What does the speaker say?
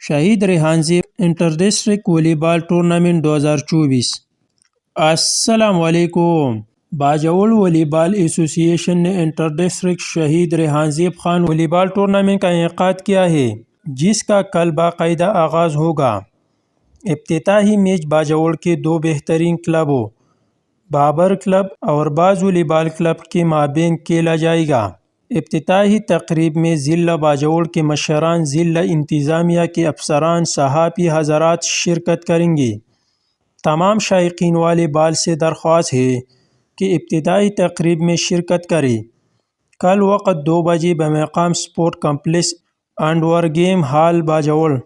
شہید ریحان زیب inter district والی بال ٹورنامنٹ 2024۔ السلام علیکم۔ باجوڑ والی بال ایسوسی ایشن نے انٹر ڈسٹرکٹ شہید ریحان زیب خان والی بال ٹورنامنٹ کا انعقاد کیا ہے، جس کا کل باقاعدہ آغاز ہوگا۔ افتتاحی میچ باجوڑ کے دو بہترین کلبوں بابر کلب اور باز والی بال کلب کے مابین کھیلا جائے گا۔ افتتاحی تقریب میں ضلع باجوڑ کے مشران، ضلع انتظامیہ کے افسران، صحافی حضرات شرکت کریں گے۔ تمام شائقین والی بال سے درخواست ہے کہ افتتاحی تقریب میں شرکت کریں۔ کل وقت 2 بجے بمقام sport complex indoor game hall Bajaur